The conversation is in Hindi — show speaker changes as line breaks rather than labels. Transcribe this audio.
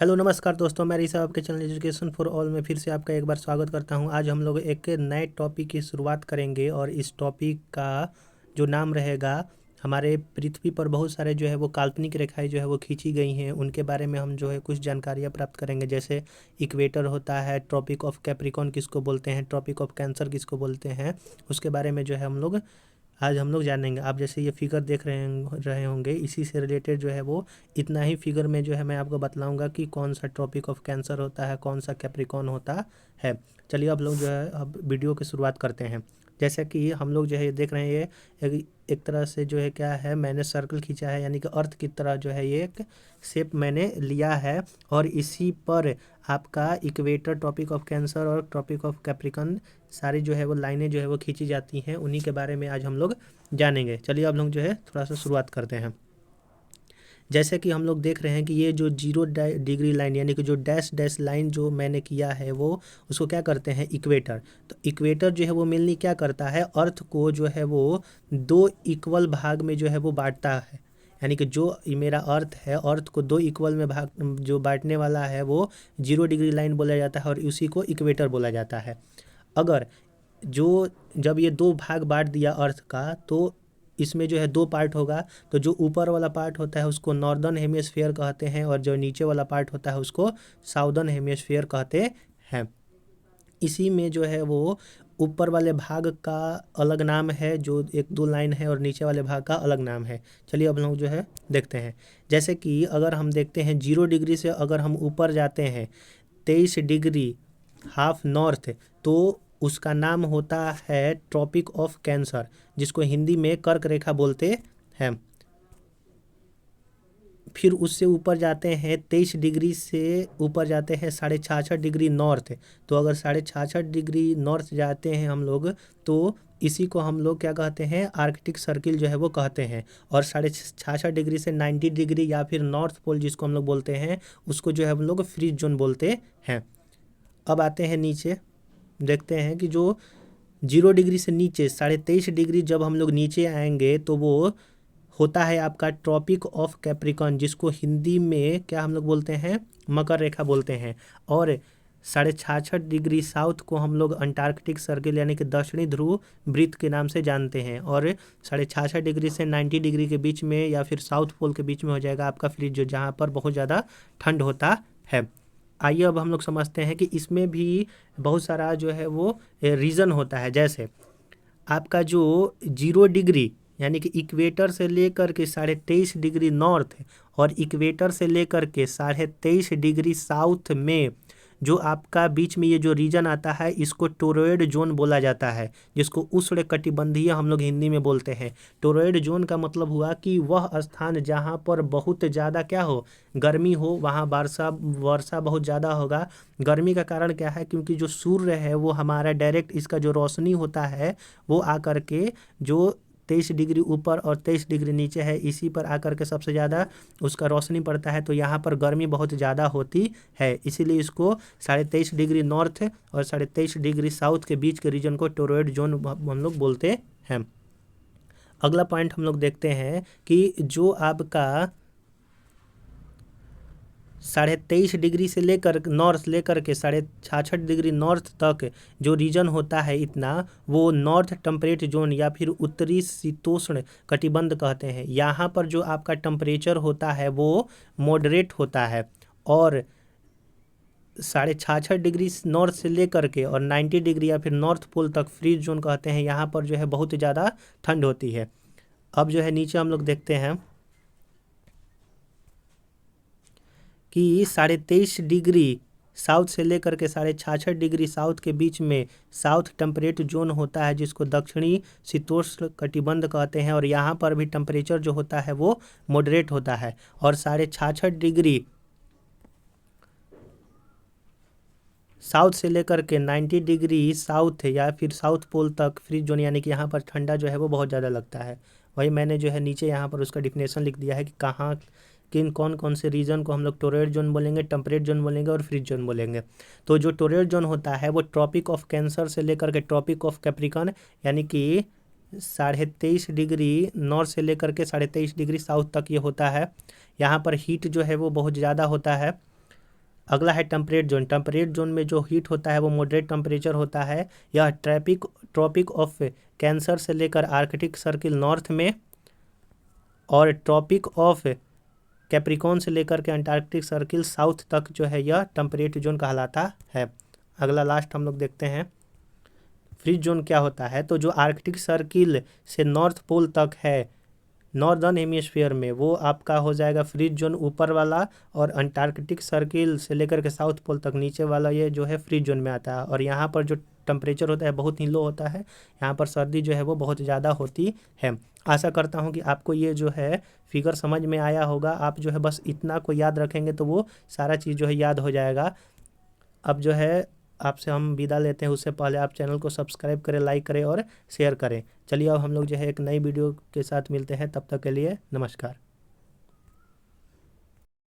हेलो नमस्कार दोस्तों, मैं ऋषभ आपके चैनल एजुकेशन फॉर ऑल में फिर से आपका एक बार स्वागत करता हूं। आज हम लोग एक नए टॉपिक की शुरुआत करेंगे और इस टॉपिक का जो नाम रहेगा, हमारे पृथ्वी पर बहुत सारे जो है वो काल्पनिक रेखाएं जो है वो खींची गई हैं, उनके बारे में हम जो है कुछ जानकारियां प्राप्त करेंगे। जैसे इक्वेटर होता है, ट्रॉपिक ऑफ कैप्रिकॉर्न किसको बोलते हैं, ट्रॉपिक ऑफ कैंसर किसको बोलते हैं, उसके बारे में जो है आज हम लोग जानेंगे। आप जैसे ये फिगर देख रहे होंगे, इसी से रिलेटेड जो है वो इतना ही फिगर में जो है मैं आपको बतलाऊंगा कि कौन सा ट्रॉपिक ऑफ कैंसर होता है, कौन सा कैप्रिकॉर्न होता है। चलिए अब लोग जो है अब वीडियो की शुरुआत करते हैं। जैसे कि हम लोग जो है ये देख रहे हैं, ये एक तरह से जो है क्या है, मैंने सर्कल खींचा है, यानी कि अर्थ की तरह जो है ये एक शेप मैंने लिया है। और इसी पर आपका इक्वेटर, ट्रॉपिक ऑफ कैंसर और ट्रॉपिक ऑफ कैप्रिकॉर्न सारी जो है वो लाइनें जो है वो खींची जाती हैं, उन्हीं के बारे में आज हम लोग जानेंगे। चलिए अब लोग जो है थोड़ा सा शुरुआत करते हैं। जैसे कि हम लोग देख रहे हैं कि ये जो जीरो डिग्री लाइन, यानी कि जो डैश डैश लाइन जो मैंने किया है वो उसको क्या करते हैं, इक्वेटर। तो इक्वेटर जो है वो मेनली क्या करता है, अर्थ को जो है वो दो इक्वल भाग में जो है वो बांटता है। यानी कि जो मेरा अर्थ है, अर्थ को दो इक्वल में भाग जो बांटने वाला है वो जीरो डिग्री लाइन बोला जाता है और उसी को इक्वेटर बोला जाता है। अगर जो जब ये दो भाग बांट दिया अर्थ का, तो इसमें जो है दो पार्ट होगा। तो जो ऊपर वाला पार्ट होता है उसको नॉर्दर्न हेमिस्फीयर कहते हैं और जो नीचे वाला पार्ट होता है उसको साउदर्न हेमिस्फीयर कहते हैं। इसी में जो है वो ऊपर वाले भाग का अलग नाम है जो एक दो लाइन है, और नीचे वाले भाग का अलग नाम है। चलिए अब लोग जो है देखते हैं। जैसे कि अगर हम देखते हैं 0 डिग्री से अगर हम ऊपर जाते हैं 23 डिग्री हाफ नॉर्थ, तो उसका नाम होता है ट्रॉपिक ऑफ कैंसर, जिसको हिंदी में कर्क रेखा बोलते हैं। फिर उससे ऊपर जाते हैं 23 डिग्री से ऊपर जाते हैं 66.5 डिग्री नॉर्थ। तो अगर 66.5 डिग्री नॉर्थ जाते हैं हम लोग, तो इसी को हम लोग क्या कहते हैं, आर्कटिक सर्किल जो है वो कहते हैं। और 66.5 डिग्री से 90 डिग्री या फिर नॉर्थ पोल जिसको हम लोग बोलते हैं, उसको जो है हम लोग फ्रीज जोन बोलते हैं। अब आते हैं नीचे, देखते हैं कि जो 0 डिग्री से नीचे 23.5 डिग्री जब हम लोग नीचे आएंगे तो वो होता है आपका ट्रॉपिक ऑफ कैप्रिकॉर्न, जिसको हिंदी में क्या हम लोग बोलते हैं, मकर रेखा बोलते हैं। और 66.5 डिग्री साउथ को हम लोग अंटार्कटिक सर्किल यानी कि दक्षिणी ध्रुव वृत्त के नाम से जानते हैं। और 66.5 डिग्री से 90 डिग्री के बीच में या फिर साउथ पोल के बीच में हो जाएगा आपका फ्रीज जो, जहाँ पर बहुत ज़्यादा ठंड होता है। आइए अब हम लोग समझते हैं कि इसमें भी बहुत सारा जो है वो रीज़न होता है। जैसे आपका जो 0 डिग्री यानी कि इक्वेटर से लेकर के 23.5 डिग्री नॉर्थ और इक्वेटर से लेकर के 23.5 डिग्री साउथ में जो आपका बीच में ये जो रीजन आता है, इसको टोरॉइड जोन बोला जाता है, जिसको उष्ण कटिबंधीय हम लोग हिंदी में बोलते हैं। टोरॉइड जोन का मतलब हुआ कि वह स्थान जहाँ पर बहुत ज़्यादा क्या हो, गर्मी हो, वहाँ वर्षा वर्षा बहुत ज़्यादा होगा। गर्मी का कारण क्या है, क्योंकि जो सूर्य है वो हमारा डायरेक्ट इसका जो रोशनी होता है वो आकर के जो 23 डिग्री ऊपर और 23 डिग्री नीचे है, इसी पर आकर के सबसे ज़्यादा उसका रोशनी पड़ता है। तो यहाँ पर गर्मी बहुत ज़्यादा होती है, इसीलिए इसको 23.5 डिग्री नॉर्थ और 23.5 डिग्री साउथ के बीच के रीजन को टोरॉइड जोन हम लोग बोलते हैं। अगला पॉइंट हम लोग देखते हैं कि जो आपका 23.5 डिग्री से लेकर नॉर्थ लेकर के 66.5 डिग्री नॉर्थ तक जो रीजन होता है इतना, वो नॉर्थ टेम्परेट जोन या फिर उत्तरी शीतोष्ण कटिबंध कहते हैं। यहाँ पर जो आपका टेम्परेचर होता है वो मॉडरेट होता है। और 66.5 डिग्री नॉर्थ से लेकर के और 90 डिग्री या फिर नॉर्थ पोल तक फ्रीज जोन कहते हैं, यहाँ पर जो है बहुत ज़्यादा ठंड होती है। अब जो है नीचे हम लोग देखते हैं कि 23.5 डिग्री साउथ से लेकर के 66.5 डिग्री साउथ के बीच में साउथ टेम्परेट जोन होता है, जिसको दक्षिणी शीतोष्ण कटिबंध कहते हैं। और यहाँ पर भी टेम्परेचर जो होता है वो मॉडरेट होता है। और 66.5 डिग्री साउथ से लेकर के 90 डिग्री साउथ या फिर साउथ पोल तक फ्रीज जोन, यानी कि यहाँ पर ठंडा जो है वो बहुत ज़्यादा लगता है। वही मैंने जो है नीचे यहाँ पर उसका डिफिनेशन लिख दिया है कि कहाँ किन कौन कौन से रीजन को हम लोग टोरॉइड जोन बोलेंगे, टेम्परेट जोन बोलेंगे और फ्रीज जोन बोलेंगे। तो जो टोरॉइड जोन होता है वो ट्रॉपिक ऑफ कैंसर से लेकर के ट्रॉपिक ऑफ कैप्रिकॉर्न, यानी कि 23.5 डिग्री नॉर्थ से लेकर के 23.5 डिग्री साउथ तक ये होता है। यहाँ पर हीट जो है वो बहुत ज़्यादा होता है। अगला है टेम्परेट जोन। टेम्परेट जोन में जो हीट होता है वो मॉडरेट टेम्परेचर होता है। यह ट्रॉपिक ऑफ कैंसर से लेकर आर्कटिक सर्किल नॉर्थ में और ट्रॉपिक ऑफ कैप्रिकॉन से लेकर के अंटार्कटिक सर्किल साउथ तक जो है यह टेम्परेट जोन कहलाता है। अगला लास्ट हम लोग देखते हैं फ्रीज जोन क्या होता है। तो जो आर्कटिक सर्किल से नॉर्थ पोल तक है नॉर्दर्न हेमिस्फीयर में, वो आपका हो जाएगा फ्रीज जोन ऊपर वाला, और अंटार्कटिक सर्किल से लेकर के साउथ पोल तक नीचे वाला ये जो है फ्रीज जोन में आता है। और यहाँ पर जो टेम्परेचर होता है बहुत ही लो होता है, यहाँ पर सर्दी जो है वो बहुत ज़्यादा होती है। आशा करता हूँ कि आपको ये जो है फिगर समझ में आया होगा। आप जो है बस इतना को याद रखेंगे तो वो सारा चीज़ जो है याद हो जाएगा। अब जो है आपसे हम विदा लेते हैं, उससे पहले आप चैनल को सब्सक्राइब करें, लाइक करें और शेयर करें। चलिए अब हम लोग जो है एक नई वीडियो के साथ मिलते हैं, तब तक के लिए नमस्कार।